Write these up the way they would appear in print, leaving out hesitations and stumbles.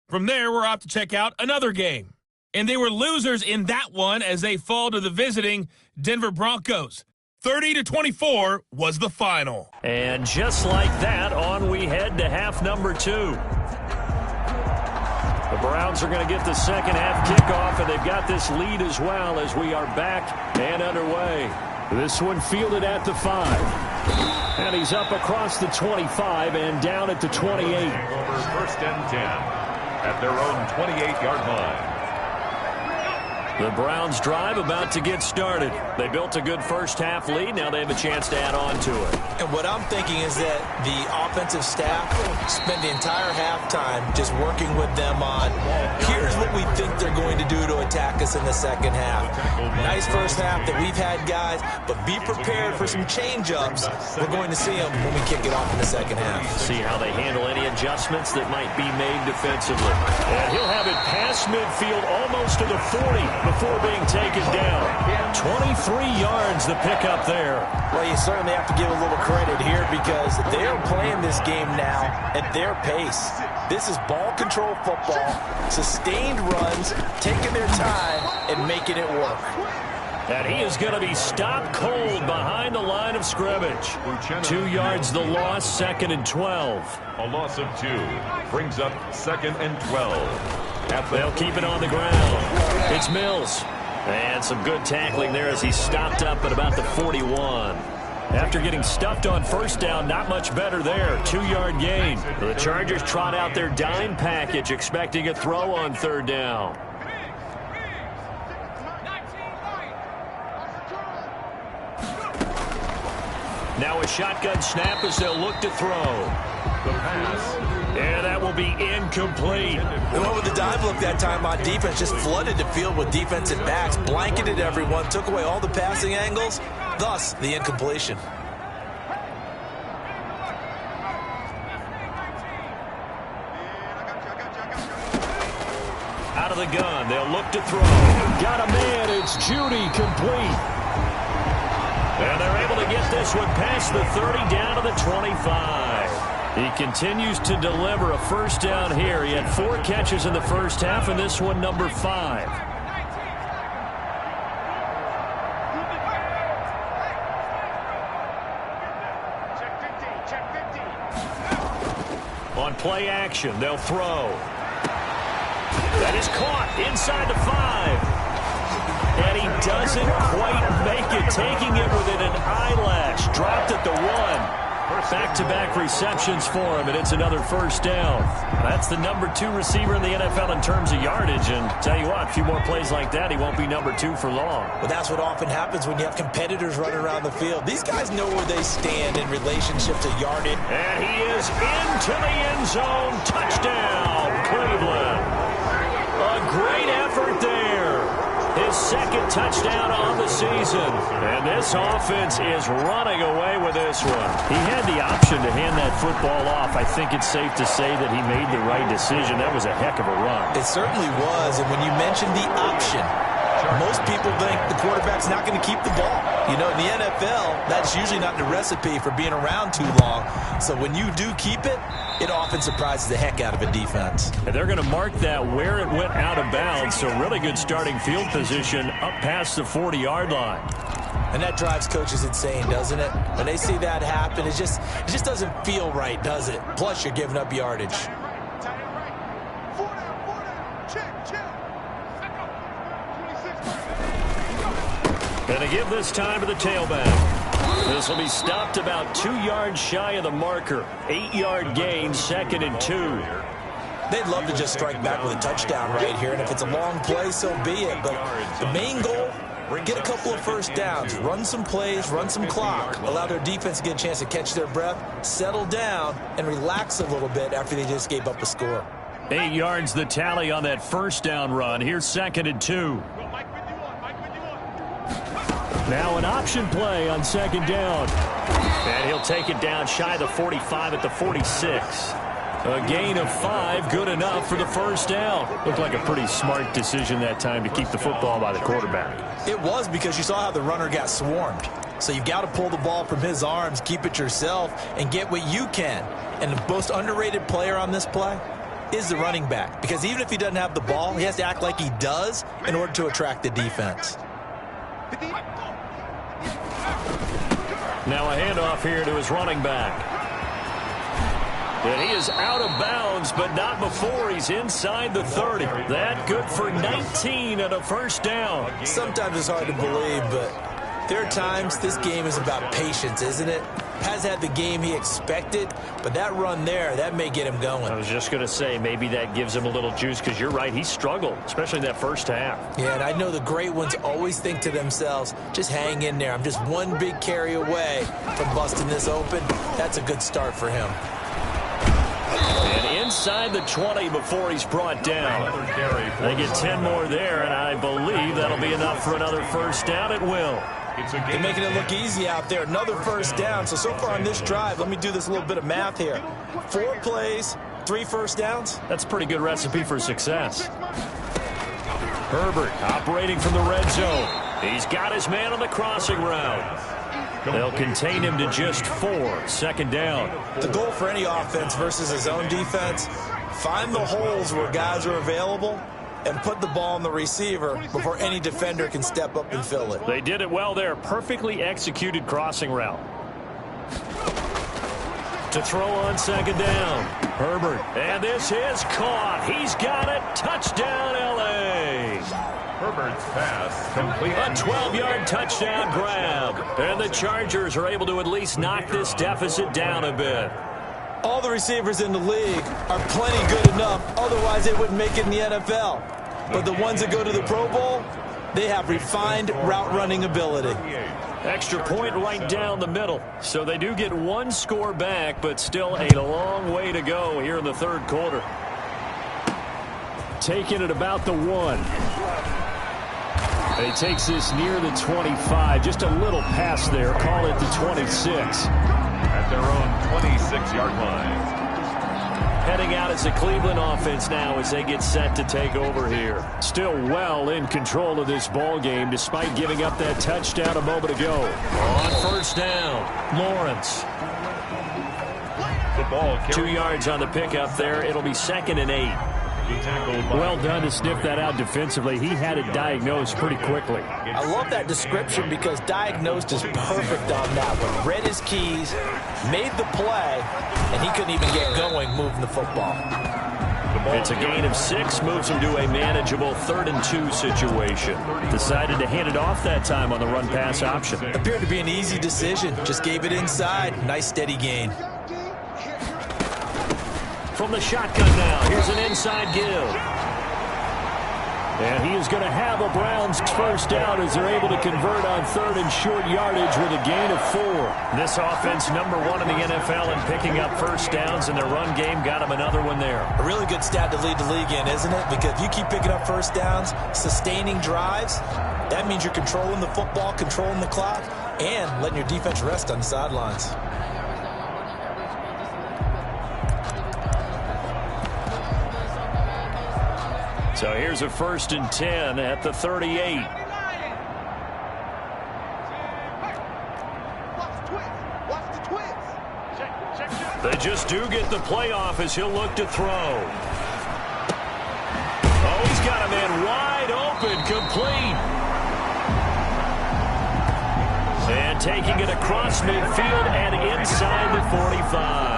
From there, we're off to check out another game. And they were losers in that one as they fall to the visiting Denver Broncos. 30-24 was the final. And just like that, on we head to half number 2. The Browns are going to get the second half kickoff, and they've got this lead as well as we are back and underway. This one fielded at the 5. And he's up across the 25 and down at the 28. Over first and 10 at their own 28-yard line. The Browns drive about to get started. They built a good first half lead. Now they have a chance to add on to it. And what I'm thinking is that the offensive staff spent the entire halftime just working with them on, here's what we think they're going to do to attack us in the second half. Nice first half that we've had, guys, but be prepared for some change-ups. We're going to see them when we kick it off in the second half. See how they handle any adjustments that might be made defensively. And he'll have it past midfield almost to the 40. Before being taken down. 23 yards the pickup there. Well, you certainly have to give a little credit here because they're playing this game now at their pace. This is ball control football, sustained runs, taking their time and making it work. And he is going to be stopped cold behind the line of scrimmage. 2 yards the loss, 2nd and 12. A loss of 2 brings up 2nd and 12. They'll keep it on the ground. It's Mills. And some good tackling there as he stopped up at about the 41. After getting stuffed on first down, not much better there. 2-yard gain. The Chargers trot out their dime package, expecting a throw on 3rd down. Now a shotgun snap as they'll look to throw. The pass. And that will be incomplete. They went with the dive look that time on defense, just flooded the field with defensive backs, blanketed everyone, took away all the passing angles, thus the incompletion. Out of the gun, they'll look to throw. Got a man, it's Judy, complete. And they're able to get this one past the 30 down to the 25. He continues to deliver a first down here. He had 4 catches in the first half, and this one number 5. On play action, they'll throw. That is caught inside the 5. And he doesn't quite make it, taking it within an eyelash. Dropped at the 1. Back-to-back receptions for him, and it's another first down. That's the number 2 receiver in the NFL in terms of yardage, and tell you what, a few more plays like that, he won't be number 2 for long. But that's what often happens when you have competitors running around the field. These guys know where they stand in relationship to yardage. And he is into the end zone. Touchdown, Cleveland. A great effort there. His 2nd touchdown on the season. And this offense is running away with this one. He had the option to hand that football off. I think it's safe to say that he made the right decision. That was a heck of a run. It certainly was. And when you mentioned the option, most people think the quarterback's not going to keep the ball. You know, in the NFL, that's usually not the recipe for being around too long. So when you do keep it, it often surprises the heck out of a defense. And they're going to mark that where it went out of bounds. So really good starting field position up past the 40-yard line. And that drives coaches insane, doesn't it? When they see that happen, it just doesn't feel right, does it? Plus, you're giving up yardage. And to give this time to the tailback. This will be stopped about 2 yards shy of the marker. 8-yard gain, 2nd and 2. They'd love to just strike back with a touchdown right here, and if it's a long play, so be it. But the main goal, get a couple of first downs, run some plays, run some clock, allow their defense to get a chance to catch their breath, settle down, and relax a little bit after they just gave up a score. 8 yards the tally on that first down run. Here's 2nd and 2. Now an option play on 2nd down. And he'll take it down shy of the 45 at the 46. A gain of 5, good enough for the first down. Looked like a pretty smart decision that time to keep the football by the quarterback. It was, because you saw how the runner got swarmed. So you've got to pull the ball from his arms, keep it yourself, and get what you can. And the most underrated player on this play, is the running back, because even if he doesn't have the ball, he has to act like he does in order to attract the defense. Now a handoff here to his running back. And he is out of bounds, but not before he's inside the 30. That good for 19 and a first down. Sometimes it's hard to believe, but there are times this game is about patience, isn't it? Has had the game he expected, but that run there, that may get him going. I was just going to say, maybe that gives him a little juice, because you're right, he struggled, especially in that first half. Yeah, and I know the great ones always think to themselves, just hang in there. I'm just one big carry away from busting this open. That's a good start for him. And inside the 20 before he's brought down. They get 10 more there, and I believe that'll be enough for another first down. It will. They're making it look easy out there. Another first down. So far on this drive, let me do this little bit of math here. 4 plays, 3 first downs. That's a pretty good recipe for success. Herbert operating from the red zone. He's got his man on the crossing route. They'll contain him to just 4. Second down. The goal for any offense versus his own defense, find the holes where guys are available and put the ball on the receiver before any defender can step up and fill it. They did it well there. Perfectly executed crossing route. To throw on second down. Herbert. And this is caught. He's got it. Touchdown, L.A. Herbert's pass complete. A 12-yard touchdown grab. And the Chargers are able to at least knock this deficit down a bit. All the receivers in the league are plenty good enough. Otherwise, they wouldn't make it in the NFL. But the ones that go to the Pro Bowl, they have refined route running ability. Extra point right down the middle. So they do get 1 score back, but still a long way to go here in the third quarter. Taking it about the 1. He takes this near the 25. Just a little pass there. Call it the 26. At their own 26-yard line. Heading out as a Cleveland offense now as they get set to take over here. Still well in control of this ball game despite giving up that touchdown a moment ago. On first down, Lawrence. The ball 2 yards on the pickup there. It'll be 2nd and 8. Well done to sniff that out defensively. He had it diagnosed pretty quickly. I love that description because diagnosed is perfect on that one. Read his keys, made the play, and he couldn't even get going moving the football. It's a gain of 6, moves him to a manageable 3rd and 2 situation. Decided to hand it off that time on the run-pass option. Appeared to be an easy decision. Just gave it inside. Nice steady gain. From the shotgun now, here's an inside give. And he is going to have a Browns first down as they're able to convert on 3rd and short yardage with a gain of 4. This offense #1 in the NFL in picking up first downs, and their run game got him another one there. A really good stat to lead the league in, isn't it? Because if you keep picking up first downs, sustaining drives, that means you're controlling the football, controlling the clock, and letting your defense rest on the sidelines. So here's a 1st and 10 at the 38. They just do get the playoff as he'll look to throw. Oh, he's got a man wide open, complete. And taking it across midfield and inside the 45.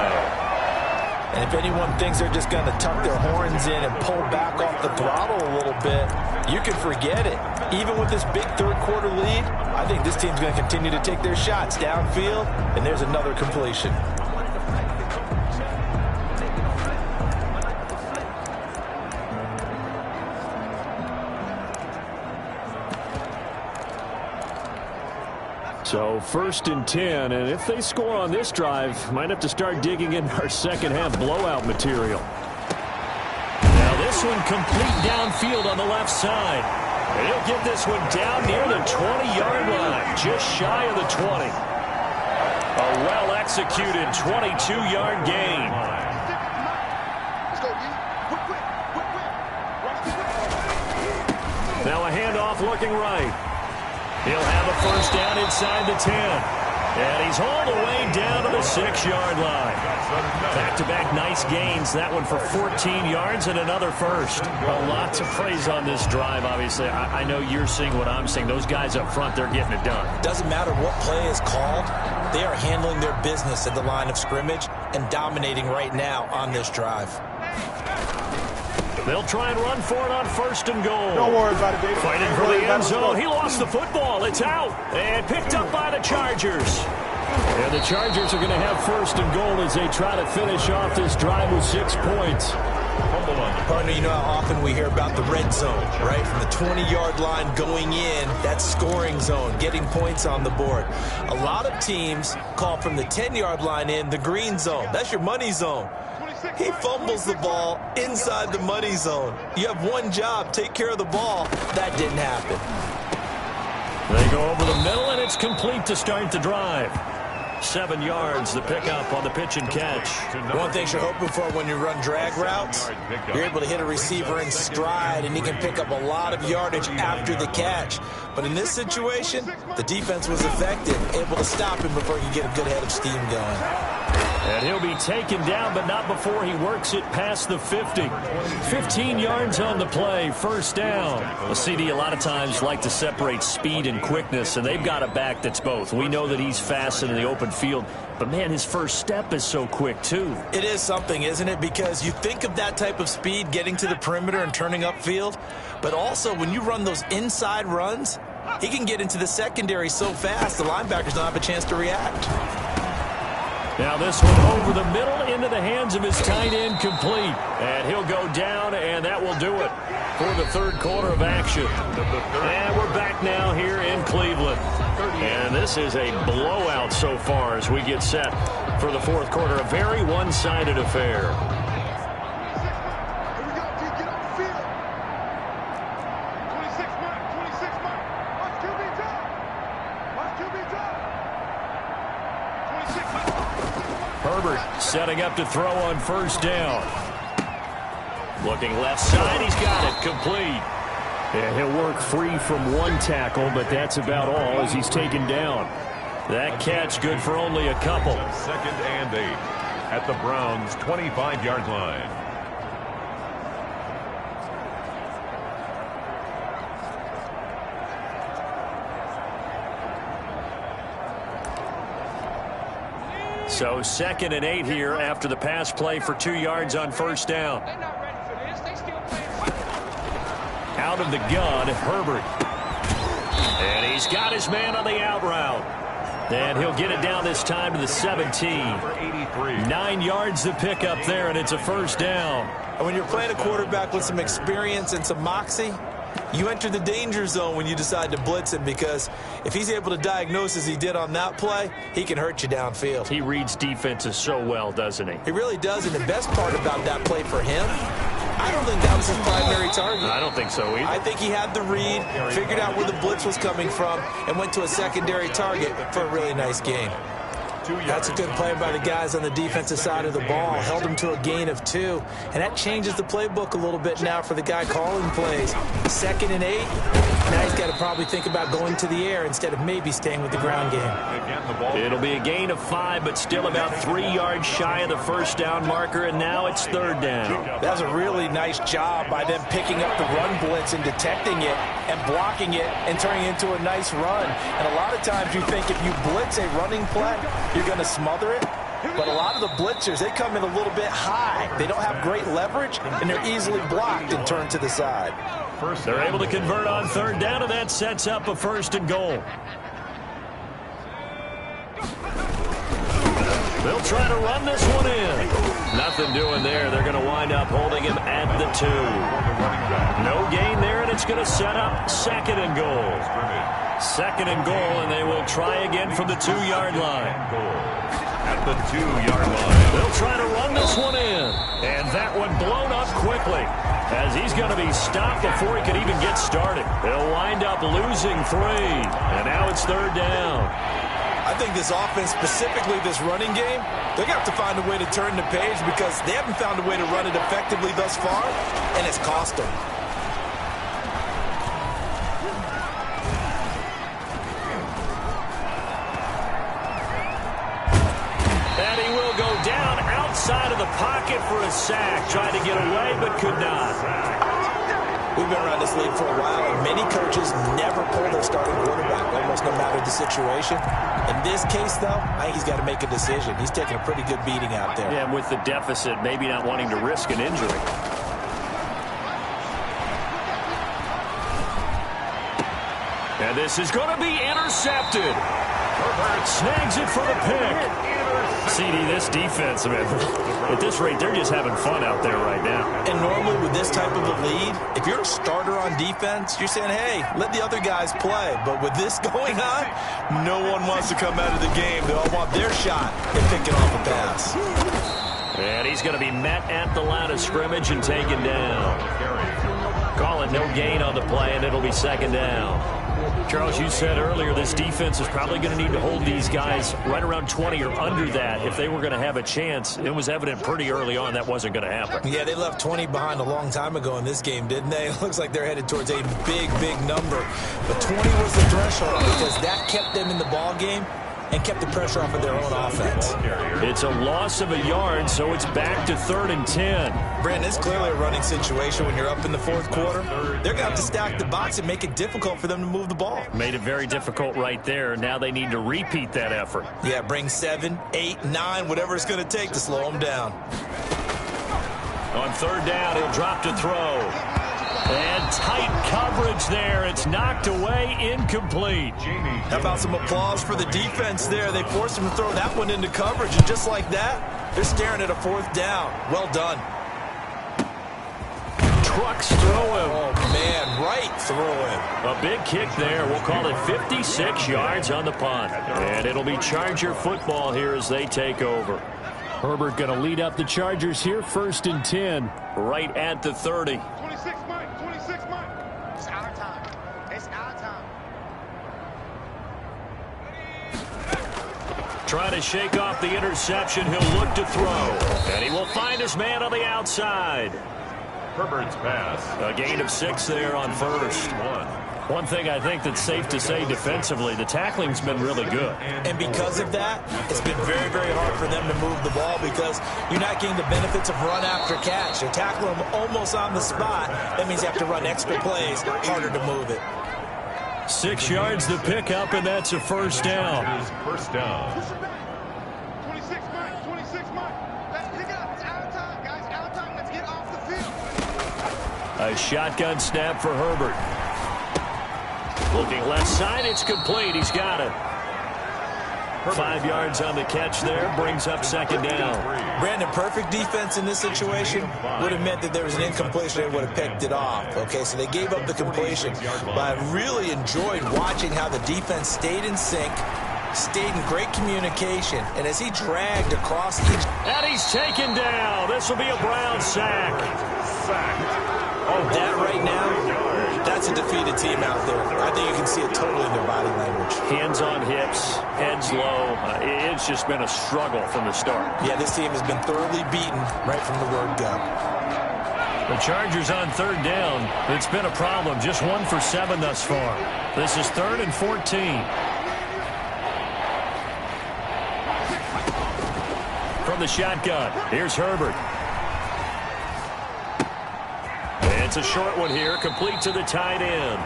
And if anyone thinks they're just going to tuck their horns in and pull back off the throttle a little bit, you can forget it. Even with this big third quarter lead, I think this team's going to continue to take their shots downfield, and there's another completion. So 1st and 10, and if they score on this drive, might have to start digging in our second half blowout material. Now this one complete downfield on the left side. And he'll get this one down near the 20-yard line, just shy of the 20. A well-executed 22-yard gain. Now a handoff looking right. He'll have a first down inside the 10. And he's all the way down to the 6-yard line. Back-to-back nice gains. That one for 14 yards and another first. A lot to praise on this drive, obviously. I know you're seeing what I'm seeing. Those guys up front, they're getting it done. Doesn't matter what play is called. They are handling their business at the line of scrimmage and dominating right now on this drive. They'll try and run for it on 1st and goal. Don't worry about it, David. Fighting for the end zone. He lost the football. It's out. And picked up by the Chargers. And the Chargers are going to have 1st and goal as they try to finish off this drive with 6 points. Partner, you know how often we hear about the red zone, right? From the 20-yard line going in, that scoring zone, getting points on the board. A lot of teams call from the 10-yard line in the green zone. That's your money zone. He fumbles the ball inside the money zone. You have one job, take care of the ball. That didn't happen. They go over the middle, and it's complete to start the drive. 7 yards, the pickup on the pitch and catch. One thing you're hoping for when you run drag routes, you're able to hit a receiver in stride, and he can pick up a lot of yardage after the catch. But in this situation, the defense was effective, able to stop him before he could get a good head of steam going. And he'll be taken down, but not before he works it past the 50. 15 yards on the play, 1st down. A CD a lot of times like to separate speed and quickness, and they've got a back that's both. We know that he's fast in the open field, but, man, his first step is so quick, too. It is something, isn't it? Because you think of that type of speed getting to the perimeter and turning upfield, but also when you run those inside runs, he can get into the secondary so fast the linebackers don't have a chance to react. Now this one over the middle into the hands of his tight end, complete. And he'll go down, and that will do it for the 3rd quarter of action. And we're back now here in Cleveland. And this is a blowout so far as we get set for the 4th quarter. A very one-sided affair. Herbert setting up to throw on 1st down. Looking left side, he's got it, complete. And he'll work free from one tackle, but that's about all as he's taken down. That catch good for only a couple. 2nd and 8 at the Browns' 25-yard line. So 2nd and 8 here after the pass play for 2 yards on 1st down. Out of the gun, Herbert. And he's got his man on the out route. And he'll get it down this time to the 17. 9 yards to pick up there, and it's a 1st down. And when you're playing a quarterback with some experience and some moxie, you enter the danger zone when you decide to blitz him, because if he's able to diagnose as he did on that play, he can hurt you downfield. He reads defenses so well, doesn't he? He really does, and the best part about that play for him, I don't think that was his primary target. I don't think so either. I think he had the read, figured out where the blitz was coming from, and went to a secondary target for a really nice gain. That's a good play by the guys on the defensive side of the ball. Held him to a gain of 2. And that changes the playbook a little bit now for the guy calling plays. 2nd and 8. Now he's got to probably think about going to the air instead of maybe staying with the ground game. It'll be a gain of 5, but still about 3 yards shy of the 1st down marker, and now it's 3rd down. That was a really nice job by them picking up the run blitz and detecting it and blocking it and turning it into a nice run. And a lot of times you think if you blitz a running play, you're going to smother it. But a lot of the blitzers, they come in a little bit high. They don't have great leverage, and they're easily blocked and turned to the side. They're able to convert on 3rd down, and that sets up a 1st and goal. They'll try to run this one in. Nothing doing there. They're going to wind up holding him at the 2. No gain there, and it's going to set up 2nd and goal. 2nd and goal, and they will try again from the 2-yard line. At the 2-yard line. They'll try to run this one in. And that one blown up quickly as he's going to be stopped before he could even get started. They'll wind up losing 3. And now it's 3rd down. I think this offense, specifically this running game, they're going to have to find a way to turn the page because they haven't found a way to run it effectively thus far, and it's cost them. inside of the pocket for a sack. Tried to get away, but could not. We've been around this league for a while, and many coaches never pull their starting quarterback, almost no matter the situation. In this case, though, I think he's got to make a decision. He's taking a pretty good beating out there. Yeah, and with the deficit, maybe not wanting to risk an injury. And this is going to be intercepted. Herbert snags it for the pick. CD, this defense, man, at this rate, they're just having fun out there right now. And normally with this type of a lead, if you're a starter on defense, you're saying, hey, let the other guys play. But with this going on, no one wants to come out of the game. They all want their shot at picking off a pass. And he's going to be met at the line of scrimmage and taken down. Call it no gain on the play, and it'll be second down. Charles, you said earlier this defense is probably going to need to hold these guys right around 20 or under that if they were going to have a chance. It was evident pretty early on that wasn't going to happen. Yeah, they left 20 behind a long time ago in this game, didn't they? It looks like they're headed towards a big, big number. But 20 was the threshold because that kept them in the ball game and kept the pressure off of their own offense. It's a loss of a yard, so it's back to 3rd and 10. Brandon, it's clearly a running situation when you're up in the fourth quarter. They're going to have to stack the box and make it difficult for them to move the ball. Made it very difficult right there. Now they need to repeat that effort. Yeah, bring 7, 8, 9, whatever it's going to take to slow them down. On 3rd down, he'll drop to throw. And tight coverage there. It's knocked away, incomplete. How about some applause for the defense there? They forced him to throw that one into coverage, and just like that, they're staring at a 4th down. Well done. Trucks throw him. Oh, man, right through him. A big kick there. We'll call it 56 yards on the punt. And it'll be Charger football here as they take over. Herbert going to lead up the Chargers here, 1st and 10, right at the 30. Trying to shake off the interception. He'll look to throw. And he will find his man on the outside. Herbert's pass. A gain of 6 there on 1st. One thing I think that's safe to say defensively, the tackling's been really good. And because of that, it's been very, very hard for them to move the ball because you're not getting the benefits of run after catch. You're tackling them almost on the spot. That means you have to run extra plays, harder to move it. 6 yards to pick up, and that's a 1st down. First down. 26 Mike. Let's pick it up. It's out of time, guys. Out of time. Let's get off the field. A shotgun snap for Herbert. Looking left side, it's complete. He's got it. 5 yards on the catch there, brings up 2nd down. Brandon, perfect defense in this situation would have meant that there was an incompletion. They would have picked it off. Okay, so they gave up the completion. But I really enjoyed watching how the defense stayed in sync, stayed in great communication, and as he dragged across each... And he's taken down. This will be a Brown sack. Oh, that right now, that's a defeated team out there. I think you can see it totally in their body language. Hands on hips, heads low. It's just been a struggle from the start. Yeah, this team has been thoroughly beaten right from the word go. The Chargers on 3rd down. It's been a problem. Just 1 for 7 thus far. This is 3rd and 14. From the shotgun, here's Herbert. It's a short one here, complete to the tight end.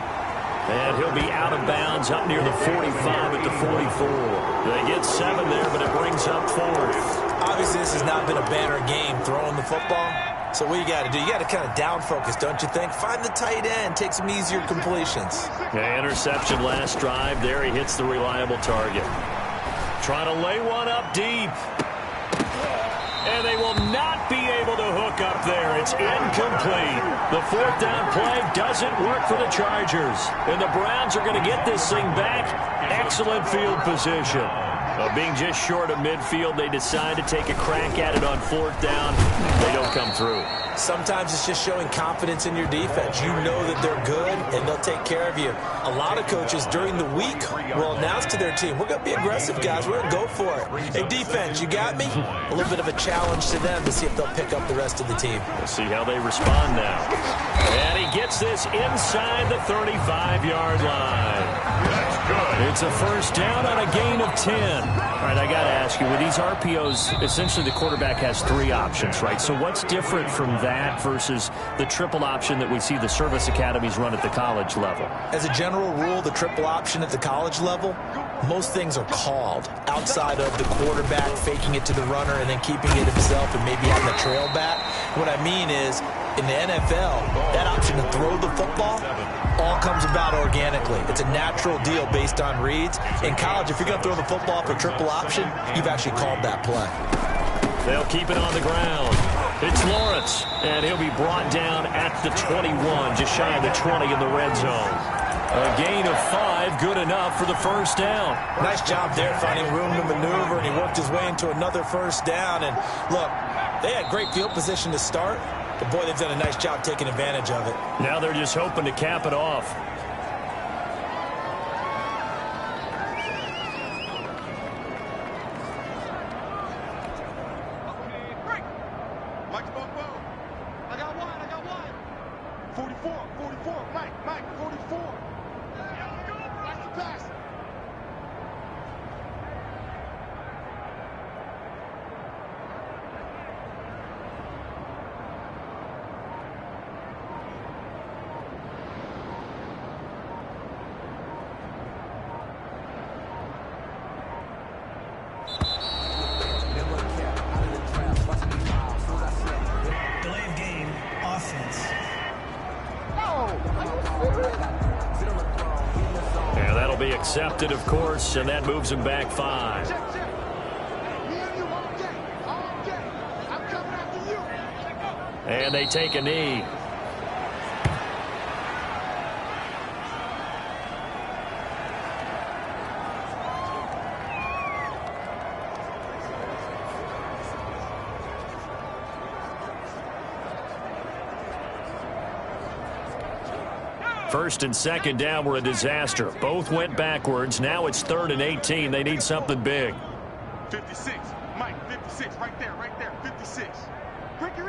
And he'll be out of bounds up near the 45 at the 44. They get 7 there, but it brings up 4th. Obviously, this has not been a banner game throwing the football. So what you got to do, you got to kind of down focus, don't you think? Find the tight end, take some easier completions. Yeah, interception last drive. There he hits the reliable target. Trying to lay one up deep. And they will not be able to hook up there. It's incomplete. The 4th down play doesn't work for the Chargers. And the Browns are going to get this thing back. Excellent field position. Being just short of midfield, they decide to take a crack at it on 4th down. They don't come through. Sometimes it's just showing confidence in your defense. You know that they're good, and they'll take care of you. A lot of coaches during the week will announce to their team, we're going to be aggressive, guys. We're going to go for it. Hey, defense, you got me? A little bit of a challenge to them to see if they'll pick up the rest of the team. We'll see how they respond now. And he gets this inside the 35-yard line. That's good. It's a first down on a gain of 10. All right, I got to ask you, with these RPOs, essentially the quarterback has 3 options, right? So what's different from that versus the triple option that we see the service academies run at the college level? As a general rule, the triple option at the college level, most things are called outside of the quarterback faking it to the runner and then keeping it himself and maybe having the trail back. What I mean is, in the NFL, that option to throw the football all comes about organically. It's a natural deal based on reads. In college, if you're going to throw the football for triple option, you've actually called that play. They'll keep it on the ground. It's Lawrence, and he'll be brought down at the 21, just shy of the 20 in the red zone. A gain of 5, good enough for the first down. Nice job there, finding room to maneuver, and he worked his way into another first down. And look, they had great field position to start, but boy, they've done a nice job taking advantage of it. Now they're just hoping to cap it off. Mike's both well. I got one. 44, Mike, 44. Watch the pass. Delay of game, offense. Yeah, that'll be accepted, of course, and that moves him back 5. Check. Me and you all day. I'm coming after you. And they take a knee. First and second down were a disaster. Both went backwards. Now it's 3rd and 18. They need something big. 56. Mike, 56. Right there. 56. Ricky.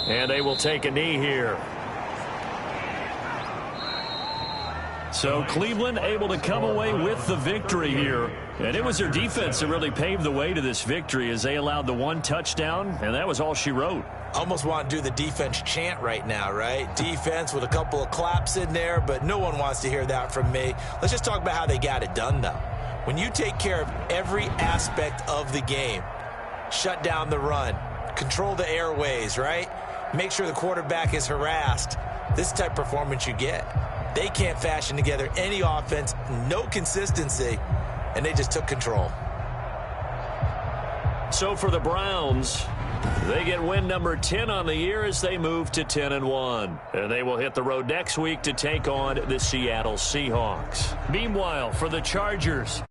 And they will take a knee here. So Cleveland able to come away with the victory here. And it was their defense that really paved the way to this victory as they allowed the 1 touchdown, and that was all she wrote. Almost want to do the defense chant right now, right? Defense with a couple of claps in there, but no one wants to hear that from me. Let's just talk about how they got it done, though. When you take care of every aspect of the game, shut down the run, control the airways, right? Make sure the quarterback is harassed. This is the type of performance you get. They can't fashion together any offense, no consistency, and they just took control. So for the Browns, they get win number 10 on the year as they move to 10-1. And they will hit the road next week to take on the Seattle Seahawks. Meanwhile, for the Chargers,